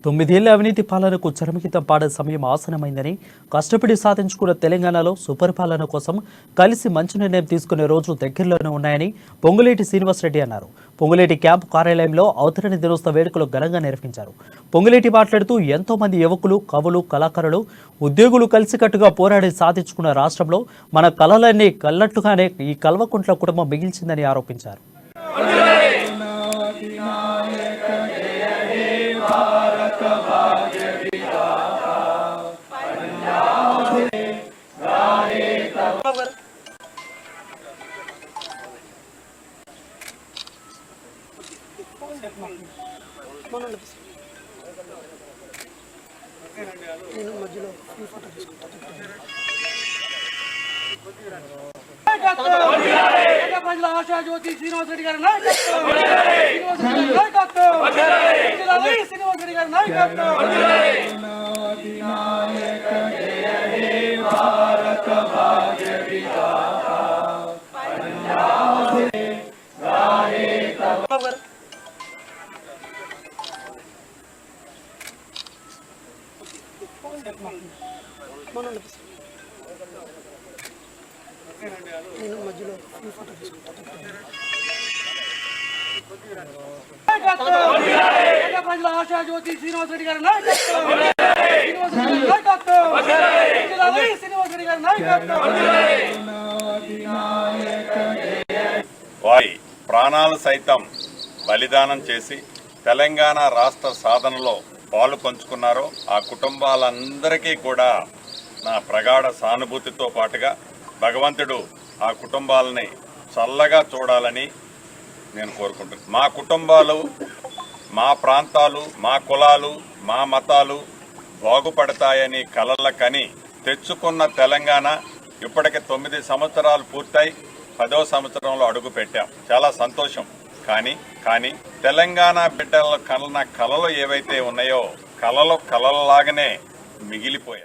9 ఏళ్ల అవినీతి పాలనకు చరమగీతం పాడే సమయం ఆసనమైందని, కష్టపడి సాధించుకున్న తెలంగాణలో సుపరిపాలన కోసం కలిసి మంచి నిర్ణయం తీసుకునే రోజులు దగ్గరలోనే ఉన్నాయని పొంగులేటి శ్రీనివాసరెడ్డి అన్నారు. పొంగులేటి క్యాంపు కార్యాలయంలో అవతరణ దినోత్సవ వేడుకలు ఘనంగా నిర్వహించారు. పొంగులేటి మాట్లాడుతూ ఎంతో మంది యువకులు, కవులు, కళాకారులు, ఉద్యోగులు కలిసికట్టుగా పోరాడి సాధించుకున్న రాష్ట్రంలో మన కళలన్నీ కళ్ళట్టుగానే ఈ కల్వకుంట్ల కుటుంబం మిగిల్చిందని ఆరోపించారు. ఆశా జ్యోతి శ్రీనివాసరెడ్డి గారి నాయకత్వం, శ్రీనివాసరెడ్డి గారి నాయకత్వం. ఆశా జ్యోతి శ్రీనివాసరెడ్డి గారి నాయకత్వం, శ్రీనివాసరెడ్డి గారి నాయకత్వం. వారి ప్రాణాలు సైతం బలిదానం చేసి తెలంగాణ రాష్ట్ర సాధనలో పాలు పంచుకున్నారో ఆ కుటుంబాలందరికీ కూడా నా ప్రగాఢ సానుభూతితో పాటుగా భగవంతుడు ఆ కుటుంబాలని చల్లగా చూడాలని నేను కోరుకుంటున్నాను. మా కుటుంబాలు, మా ప్రాంతాలు, మా కులాలు, మా మతాలు బాగుపడతాయని కలల కని తెచ్చుకున్న తెలంగాణ ఇప్పటికి 9 సంవత్సరాలు పూర్తయి 10వ సంవత్సరంలో అడుగు పెట్టాం. చాలా సంతోషం. కానీ తెలంగాణ బిడ్డల కలలు ఏవైతే ఉన్నాయో కలలు కలలలాగానే మిగిలిపోయాయి.